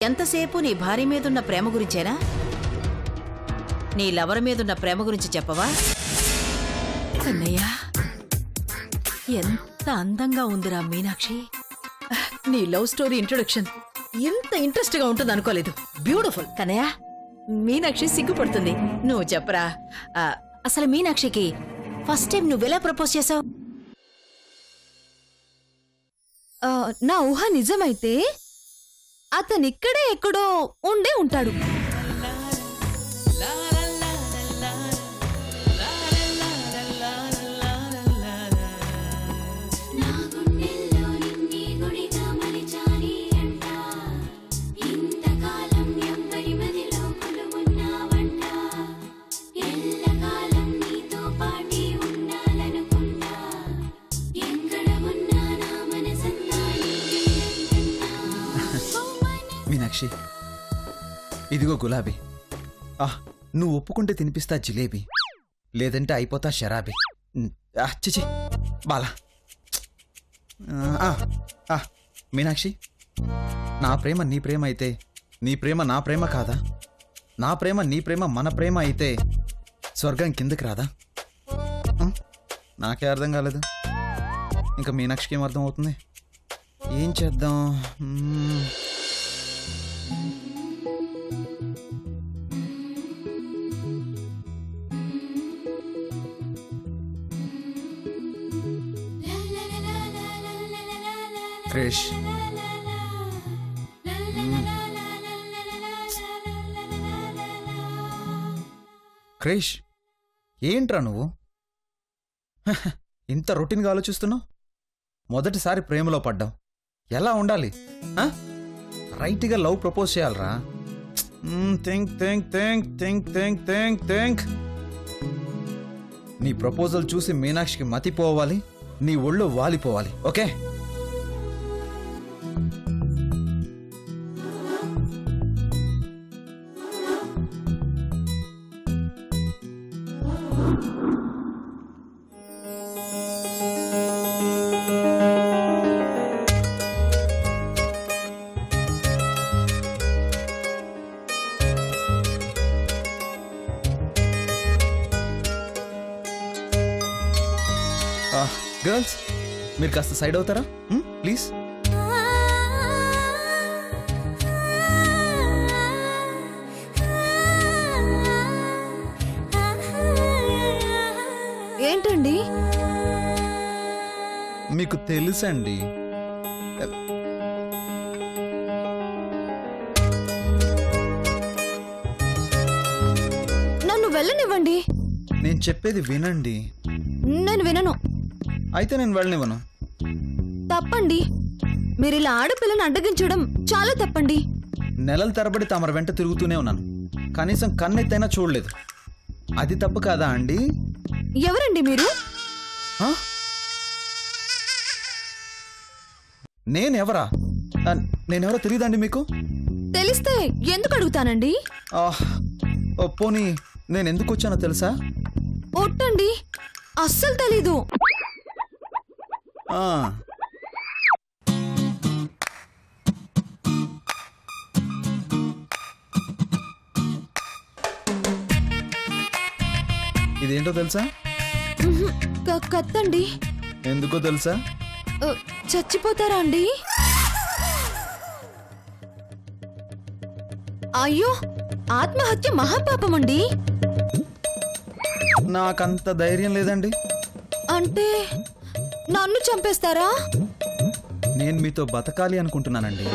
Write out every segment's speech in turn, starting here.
ఎంతసేపు నీ భార్య మీదున్న ప్రేమ గురించేనా? నీ లవర్ మీదున్న ప్రేమ గురించి చెప్పవా? కన్నయ్య, ఎంత అందంగా ఉందిరా మీనాక్షి. నీ లవ్ స్టోరీ ఇంట్రొడక్షన్ ఎంత ఇంట్రెస్ట్ గా ఉంటుంది అనుకోలేదు. బ్యూటిఫుల్. కన్నయ్య, మీనాక్షి సిగ్గుపడుతుంది. నువ్వు చెప్పరా, అసలు మీనాక్షికి ఫస్ట్ టైం నువ్వెలా ప్రపోజ్ చేసావు? నా ఊహ నిజమైతే అతనిక్కడే ఎక్కడో ఉండే ఉంటాడు. మీనాక్షి, ఇదిగో గులాబీ. నువ్వు ఒప్పుకుంటే తినిపిస్తా జిలేబీ, లేదంటే అయిపోతా షరాబీ. చిచి బాలా. మీనాక్షి, నా ప్రేమ నీ ప్రేమ అయితే నీ ప్రేమ నా ప్రేమ కాదా? నా ప్రేమ నీ ప్రేమ మన ప్రేమ అయితే స్వర్గం కిందకి రాదా? నాకే అర్థం కాలేదు, ఇంకా మీనాక్షికి ఏం అర్థం అవుతుంది? ఏం చేద్దాం? క్రిష్, క్రిష్, ఏంట్రా నువ్వు ఇంత రొటీన్గా ఆలోచిస్తున్నావు? మొదటిసారి ప్రేమలో పడ్డావు, ఎలా ఉండాలి? రైట్గా లవ్ ప్రపోజ్ చేయాలరా. Think think think think think think think. నీ ప్రపోజల్ చూసి మీనాక్షికి మతిపోవాలి, నీ ఒళ్ళు వాలిపోవాలి. ఓకే? గర్ల్స్, మీరు కాస్త సైడ్ అవుతారా ప్లీజ్? ఏంటండి? మీకు తెలుసండి. నన్ను వెళ్ళనివ్వండి. నేను చెప్పేది వినండి. నేను వినను. అయితే నేను వెళ్ళనివ్వను. తప్పండి. మీరు ఇలా ఆడపిల్లని అడ్డగించడం చాలా తప్పండి. నెలల తరబడి తమర వెంట తిరుగుతూనే ఉన్నాను, కనీసం కన్నెత్తైనా చూడలేదు. అది తప్పు కాదా అండి? ఎవరండి మీరు? నేనెవరా? నేనెవరో తెలియదండి మీకు? తెలిస్తే ఎందుకు అడుగుతానండి? పోనీ నేను ఎందుకు వచ్చానో తెలుసా? ఒట్టండి, అస్సలు తెలీదు. ఇదేంటో తెలుసా? కత్తండి. ఎందుకో తెలుసా? చచ్చిపోతారా అండి? అయ్యో, ఆత్మహత్య మహాపాపం అండి. నాకంత ధైర్యం లేదండి. అంటే నన్ను చంపేస్తారా? నేను మీతో బతకాలి అనుకుంటున్నానండి.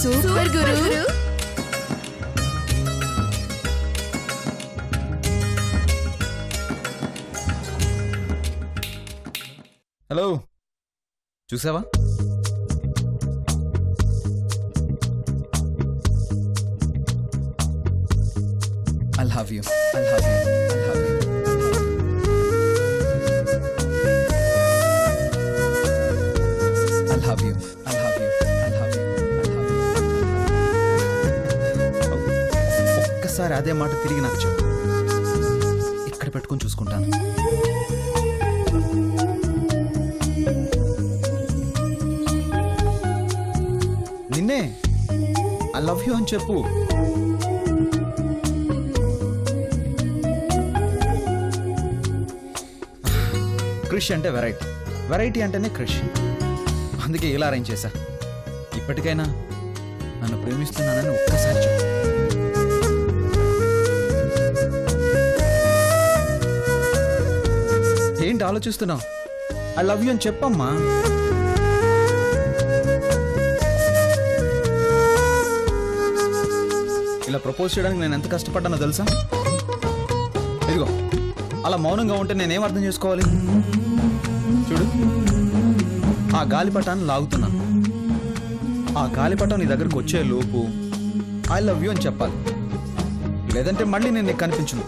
సూపర్ గురు. హలో, చూసావా? I love you, I love you, I love you. I love you. I love you. I love you. I love you. ఒక్కసారి అదే మాట తిరిగి నాకు చెప్పు. ఇక్కడ పెట్టుకొని చూసుకుంటాను. నిన్నే ఐ లవ్ యూ అని చెప్పు. క్రిష్ అంటే వెరైటీ, వెరైటీ అంటేనే క్రిష్. అందుకే ఇలా అరేంజ్ చేశా. ఇప్పటికైనా నన్ను ప్రేమిస్తున్నానని ఒక్కసారి చెప్పు. ఏంటి ఆలోచిస్తున్నావు? ఐ లవ్ యూ అని చెప్పమ్మా. ఇలా ప్రపోజ్ చేయడానికి నేను ఎంత కష్టపడ్డానో తెలుసా? ఇదిగో అలా మౌనంగా ఉంటే నేనేం అర్థం చేసుకోవాలి? చూడు, ఆ గాలిపటాన్ని లాగుతున్నాను. ఆ గాలిపటం నీ దగ్గరకు వచ్చే లోపు ఐ లవ్ యూ అని చెప్పాలి. లేదంటే మళ్ళీ నేను నీకు కనిపించను.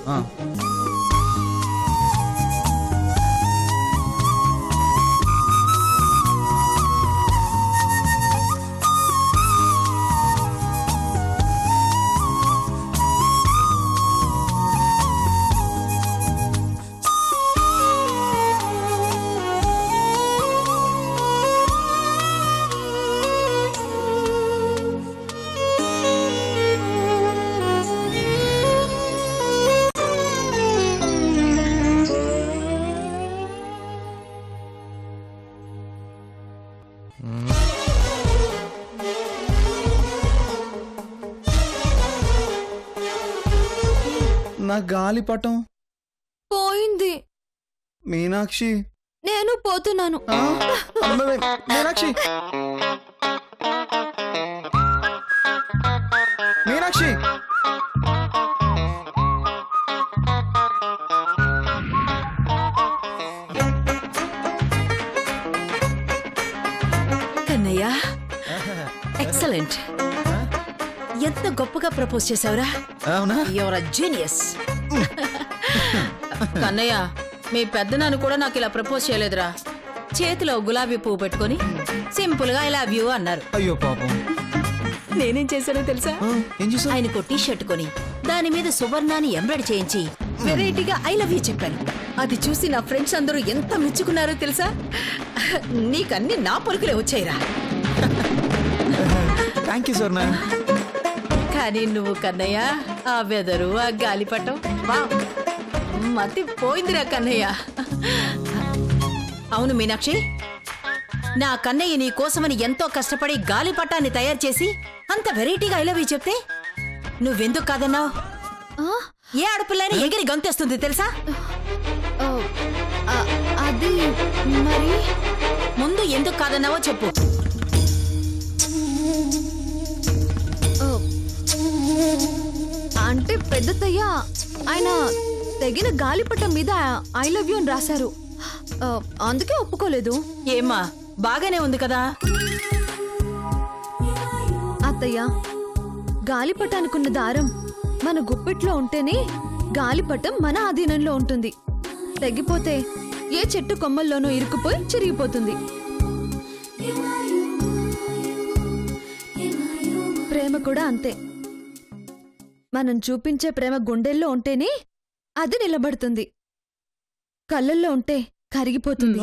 నా గాలిపటం పోయింది. మీనాక్షి, నేను పోతున్నాను. మీనాక్షి, మీనాక్షి. కన్నయ్య, ఎక్సలెంట్. ఎంత గొప్పగా ప్రపోజ్ చేసావురా. అవునా? Your genius. కన్నయ్య, మీ పెద్దనాన్న కూడా నాకు ఇలా ప్రపోజ్ చేయలేదురా. చేతిలో గులాబీ పువ్వు పెట్టుకొని సింపుల్ గా ఐ లవ్ యూ అన్నారు. అయ్యో పాపం. నేనేం చేశానో తెలుసా? ఏం చేసావు? ఆయనకు టీ షర్ట్ కొని దాని మీద సువర్ణాన్ని ఎంబ్రాయిడరీ చేయించి వెరైటీగా ఐ లవ్ యూ చెప్పాను. అది చూసి నా ఫ్రెండ్స్ అందరూ ఎంత మెచ్చుకున్నారో తెలుసా? నీకన్నీ నా పలుకులే వచ్చాయిరా. థ్యాంక్ యూ స్వర్ణ. కానీ నువ్వు కన్నయ్య, ఆ వెదరు, ఆ గాలిపటం, వావ్, మతి పోయిందిరా కన్నయ్య. అవును మీనాక్షి, నా కన్నయ్య నీ కోసమని ఎంతో కష్టపడి గాలిపటాన్ని తయారు చేసి అంత వెరైటీగా ఐ లవ్ యూ చెప్తే నువ్వెందుకు కాదన్నావు? ఏ ఆడపిల్లైనా ఎగిరి గంతేస్తుంది తెలుసా? అది మరి ముందు ఎందుకు కాదన్నావో చెప్పు. అంటే పెద్దతయ్య ఆయన తెగిన గాలిపటం మీద ఐ లవ్ యూ అని రాశారు. అందుకే ఒప్పుకోలేదు. ఏమ్మా, బాగానే ఉంది కదా. అత్తయ్య, గాలిపటానికున్న దారం మన గుప్పిట్లో ఉంటేనే గాలిపటం మన ఆధీనంలో ఉంటుంది. తెగిపోతే ఏ చెట్టు కొమ్మల్లోనూ ఇరుక్కుపోయి చిరిగిపోతుంది. ప్రేమ కూడా అంతే. మనం చూపించే ప్రేమ గుండెల్లో ఉంటేనే అది నిలబడుతుంది. కళ్ళల్లో ఉంటే కరిగిపోతుంది.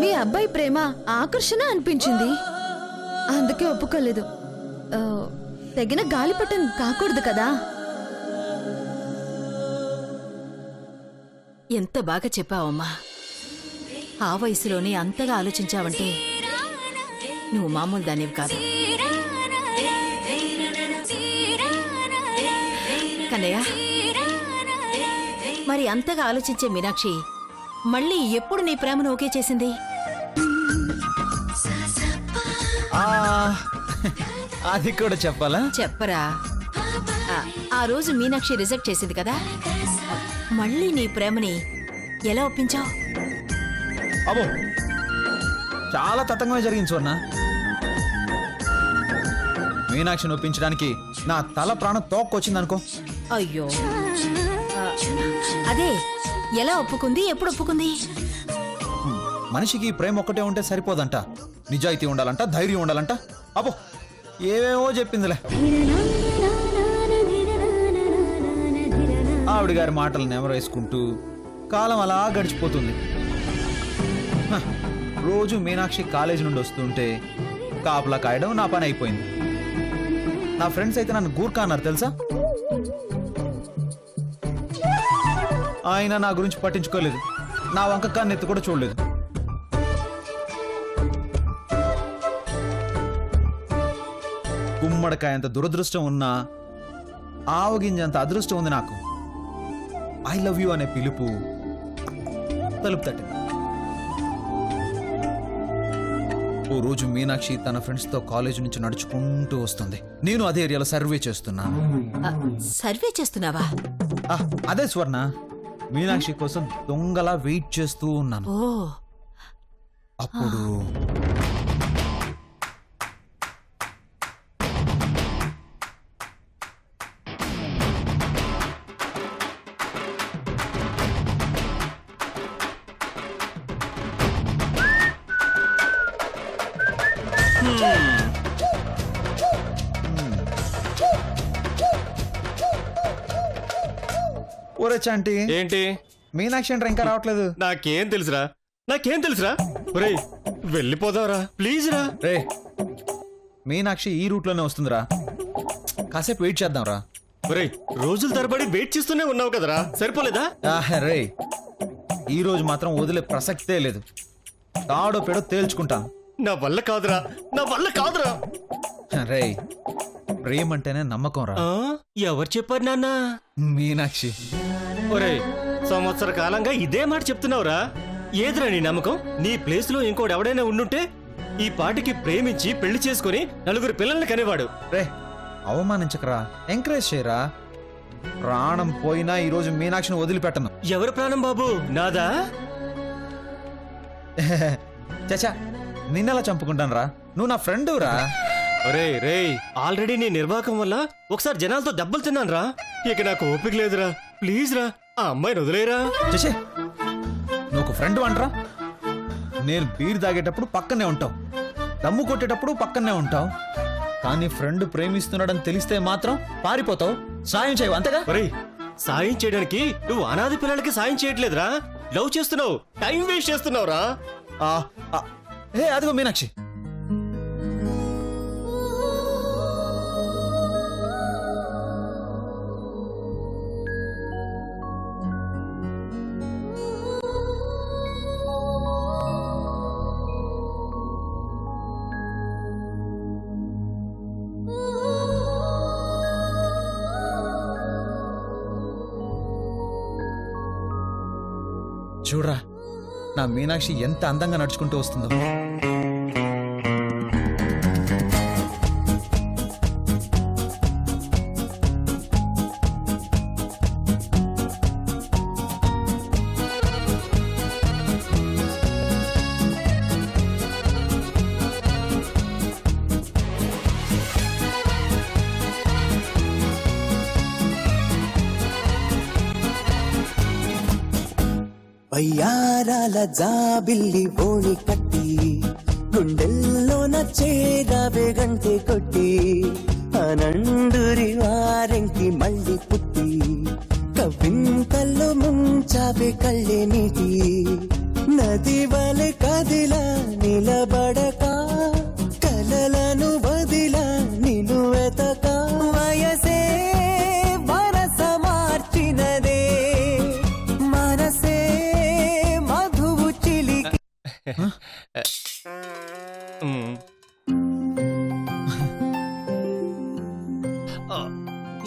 మీ అబ్బాయి ప్రేమ ఆకర్షణ అనిపించింది, అందుకే ఒప్పుకోలేదు. తెగిన గాలిపటం కాకూడదు కదా. ఎంత బాగా చెప్పావమ్మా. ఆ వయసులోనే అంతగా ఆలోచించావంటే నువ్వు మామూలు దానివి కాదు. కన్నయ్య, మరి అంతగా ఆలోచించే మీనాక్షి మళ్ళీ ఎప్పుడు నీ ప్రేమను ఓకే చేసింది? అది కూడా చెప్పాలా? చెప్పరా. ఆ రోజు మీనాక్షి రిజెక్ట్ చేసింది కదా, మళ్ళీ నీ ప్రేమని ఎలా ఒప్పించావు? అబ్బో చాలా తతంగమే జరిగింది స్వర్ణ. మీనాక్షిని ఒప్పించడానికి నా తల ప్రాణం తోక్కొచ్చిందనుకో. అయ్యో, అదే ఎలా ఒప్పుకుంది, ఎప్పుడు ఒప్పుకుంది? మనిషికి ప్రేమ ఒక్కటే ఉంటే సరిపోదంట, నిజాయితీ ఉండాలంట, ధైర్యం ఉండాలంట. అబ్బో ఏవేవో చెప్పిందిలే. ఆవిడ గారి మాటలు నెమరేసుకుంటూ కాలం అలా గడిచిపోతుంది. రోజు మీనాక్షి కాలేజీ నుండి వస్తుంటే కాపలా కాయడం నా పని అయిపోయింది. నా ఫ్రెండ్స్ అయితే నన్ను గూర్ఖా అన్నారు తెలుసా. ఆయన నా గురించి పట్టించుకోలేదు, నా వంక కన్నెత్తి కూడా చూడలేదు. గుమ్మడికాయంత దురదృష్టం ఉన్నా ఆవగింజంత అదృష్టం ఉంది నాకు. ఐ లవ్ యూ అనే పిలుపు తలుపు తట్టింది. ఓ రోజు మీనాక్షి తన ఫ్రెండ్స్తో కాలేజ్ నుంచి నడుచుకుంటూ వస్తుంది. నేను అదే ఏరియాలో సర్వే చేస్తున్నాను. సర్వే చేస్తున్నావా? అదే స్వర్ణ, మీనాక్షి కోసం దొంగలా వెయిట్ చేస్తూ ఉన్నాను. అప్పుడు ఒరే చంటి, ఏంటి మీనాక్షి అంటే ఇంకా రావట్లేదు? నాకేం తెలుసురా, నాకేం తెలుసురా. ఒరేయ్ వెళ్ళిపోదావరా ప్లీజ్ రా. రే మీనాక్షి ఈ రూట్ లోనే వస్తుందిరా, కాసేపు వెయిట్ చేద్దాం రా. ఒరేయ్ రోజుల తరబడి వెయిట్ చేస్తూనే ఉన్నావు కదరా, సరిపోలేదా? రే ఈ రోజు మాత్రం వదిలే ప్రసక్తే లేదు. తాడో పేడో తేల్చుకుంటాను. నా వల్ల కాదురా, నా వల్ల కాదురా. రే ప్రేమంటేనే నమ్మకం రా. ఎవరు చెప్పారు నాన్న? మీనాక్షి. ఒరేయ్ సంవత్సర కాలంగా ఇదే మాట చెప్తున్నావురా. ఏదిరా నీ నమ్మకం? నీ ప్లేస్ లో ఇంకోటి ఎవడైనా ఉండుంటే ఈ పాటికి ప్రేమించి పెళ్లి చేసుకుని 4 పిల్లల్ని కనేవాడు. రే అవమానించకరా, ఎంకరేజ్ చేయరా. ప్రాణం పోయినా ఈ రోజు మీనాక్షిని వదిలిపెట్టను. ఎవరు ప్రాణం బాబు? నాదా? చచా నిన్నెలా చంపుకుంటాను రా, నువ్వు నా ఫ్రెండ్ రా. ఒరే రే ఆల్రెడీ నీ నిర్వాహకం వల్ల ఒకసారి జనాలతో దెబ్బలు తిన్నాను రా. ఇక నాకు ఓపిక లేదురా, ప్లీజ్ రా ఆ అమ్మాయిని వదిలేరా. చచ్చే నువ్వు ఫ్రెండ్ అంటరా. నేను బీర్ తాగేటప్పుడు పక్కనే ఉంటావు, దమ్ము కొట్టేటప్పుడు పక్కనే ఉంటావు, కానీ ఫ్రెండ్ ప్రేమిస్తున్నాడని తెలిస్తే మాత్రం పారిపోతావు, సాయం చేయవు అంతేగా. ఒరేయ్ సాయం చేయడానికి నువ్వు అనాథ పిల్లలకి సాయం చేయట్లేదురా, లవ్ చేస్తున్నావు, టైం వేస్ట్ చేస్తున్నావురా. హే అదిగో మీనాక్షి. చూడరా నా మీనాక్షి ఎంత అందంగా నడుచుకుంటూ వస్తుందో. వయ్యారాల జాబిల్లి ఓణి కట్టి గుండెల్లోన చేరావే గంటె కొట్టి అనండురి వారెంకి మళ్ళీ పుట్టి కవింతల్లో ముంచావే కళ్ళే నీటి నది వలె కదిలా నిలబడక కలలను వదిలా నిన్ను వెతక వయసే వరస మార్చినదే మనసే మధువు చిలికి.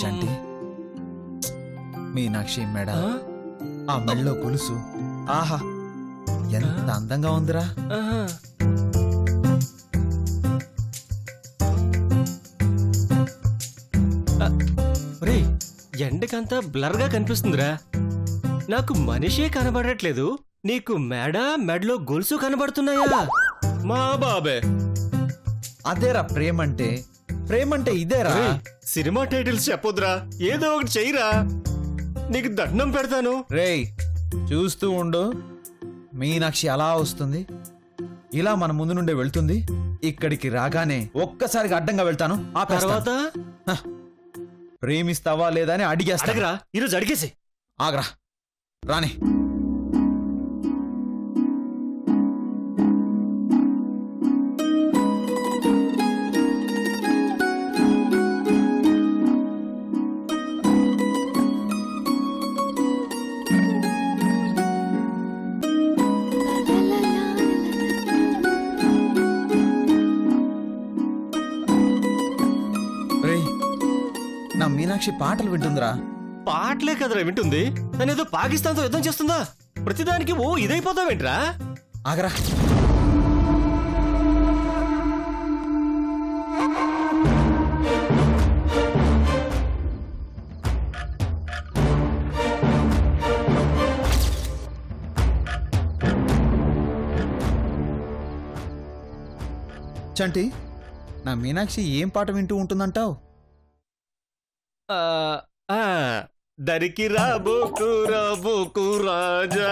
చంటి మీనాక్షి మెడ, ఆ మెళ్ళో గొలుసు, ఆహా ఎంత అందంగా ఉందిరా. ఆహా. ఒరేయ్, ఎండకంతా బ్లర్ గా కనిపిస్తుందిరా. నాకు మనిషే కనబడట్లేదు, నీకు మెడలో గొలుసు కనబడుతున్నాయా? మా బాబే, అదేరా ప్రేమంటే. ప్రేమంటే ఇదేరా. ఒరేయ్, సినిమా టైటిల్స్ చెప్పొద్దురా, ఏదో ఒకటి చెయ్యరా, నీకు దండం పెడతాను. రేయ్ చూస్తూ ఉండు, మీనాక్షి అలా వస్తుంది, ఇలా మన ముందు నుండే వెళ్తుంది. ఇక్కడికి రాగానే ఒక్కసారిగా అడ్డంగా వెళ్తాను. ఆ తర్వాత ప్రేమిస్తావా లేదా అని అడిగేస్తా. అడగరా, ఈరోజు అడిగేసి. ఆగరా, రాని. నా మీనాక్షి పాటలు వింటుందిరా. పాటలే కదరా వింటుంది, తనేదో పాకిస్తాన్తో యుద్ధం చేస్తుందా? ప్రతిదానికి ఓ ఇదైపోతావేంట్రా? ఆగరా. చంటి, నా మీనాక్షి ఏం పాట వింటూ ఉంటుందంటావు? దరికి రాబోకు రాబోకు రాజా,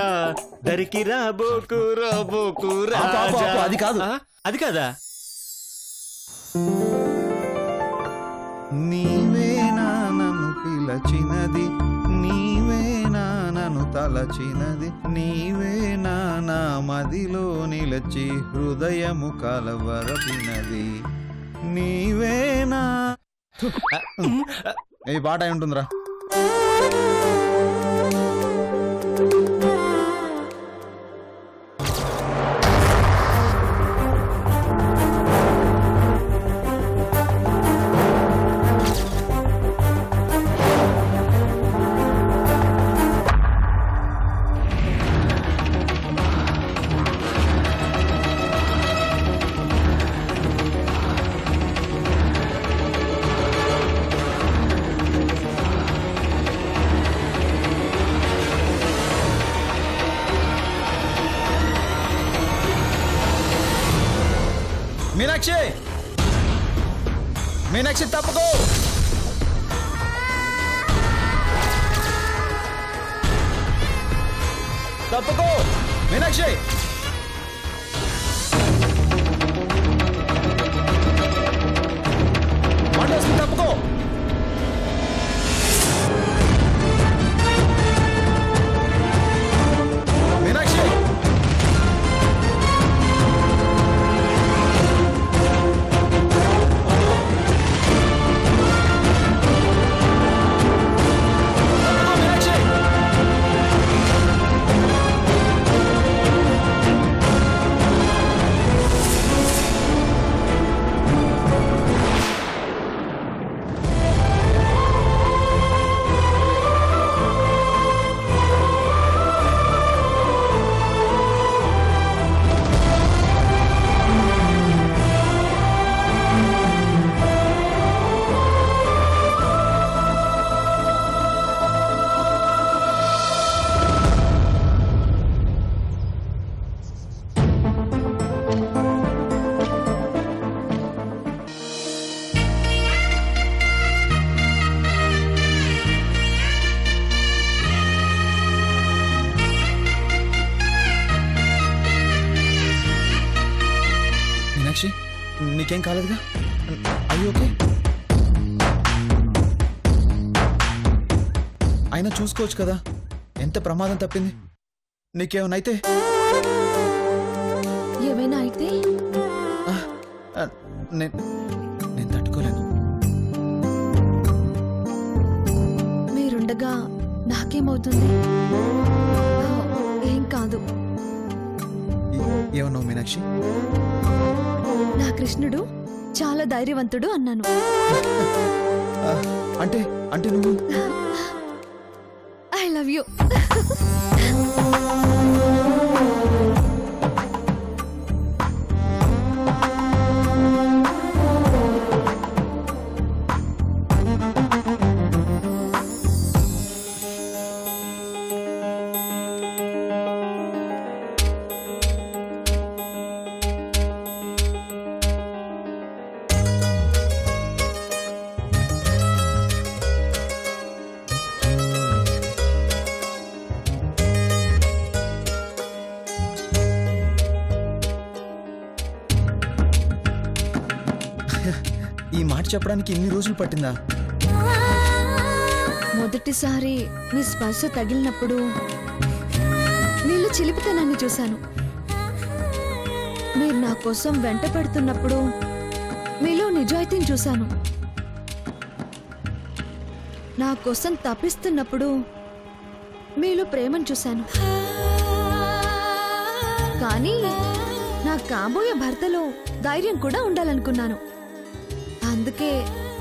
దరికి రాబోకు రాబోకు రాజా. అది కాదు. అది కాదా? నీవేనా నన్ను పిలచినది, నీవేనా నన్ను తలచినది, నీవేనా నా మదిలో నిలచి హృదయము కలవరపినది, నీవేనా. ఈ పాట అయి ఉంటుందిరా. మీనాక్షి, మీనాక్షి తప్పుకో. తప్పుకో మీనాక్షి. మాట్లాడుతుంది, తప్పుకో. మీనాక్షి, నీకేం కాలేదుగా? అయ్యి ఓకే. అయినా చూసుకోవచ్చు కదా, ఎంత ప్రమాదం తప్పింది. నీకేమైనా అయితే? ఏమైనా అయితే నేను తట్టుకోలేను. మీరుండగా నాకేమవుతుంది? ఏం కాదు. ఏమన్నావు మీనాక్షి? నా కృష్ణుడు చాలా ధైర్యవంతుడు అన్నాను. అంటే అంటే నువ్వు? I love you. చెప్పడానికి ఇన్ని రోజులు పట్టిందా? మొదటిసారి మీ స్పర్శ తగిలినప్పుడు మీలో చిలిపితనాన్ని చూశాను. మీరు నా కోసం వెంట పడుతున్నప్పుడు మీలో నిజాయితీని చూశాను. నా కోసం తప్పిస్తున్నప్పుడు మీలో ప్రేమను చూశాను. కానీ నా కాబోయే భర్తలో ధైర్యం కూడా ఉండాలనుకున్నాను. అందుకే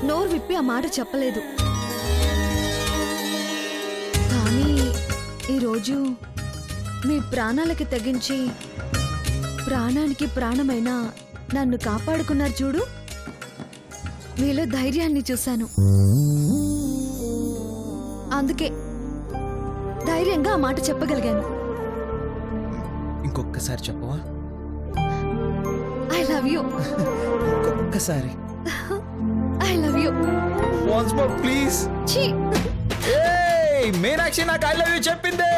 నోరు విప్పి ఆ మాట చెప్పలేదు. కానీ ఈరోజు మీ ప్రాణాలకి తెగించి ప్రాణానికి ప్రాణమైన నన్ను కాపాడుకున్నారు చూడు. మీలో ధైర్యాన్ని చూశాను. అందుకే ధైర్యంగా ఆ మాట చెప్పగలిగాను. ఇంకొక్కసారి చెప్పవా? I love you. ఇంకొక్కసారి. I love you. Once more please. ఛీ. ఏయ్ మీనాక్షి నాకు ఐ లవ్ యూ చెప్పింది.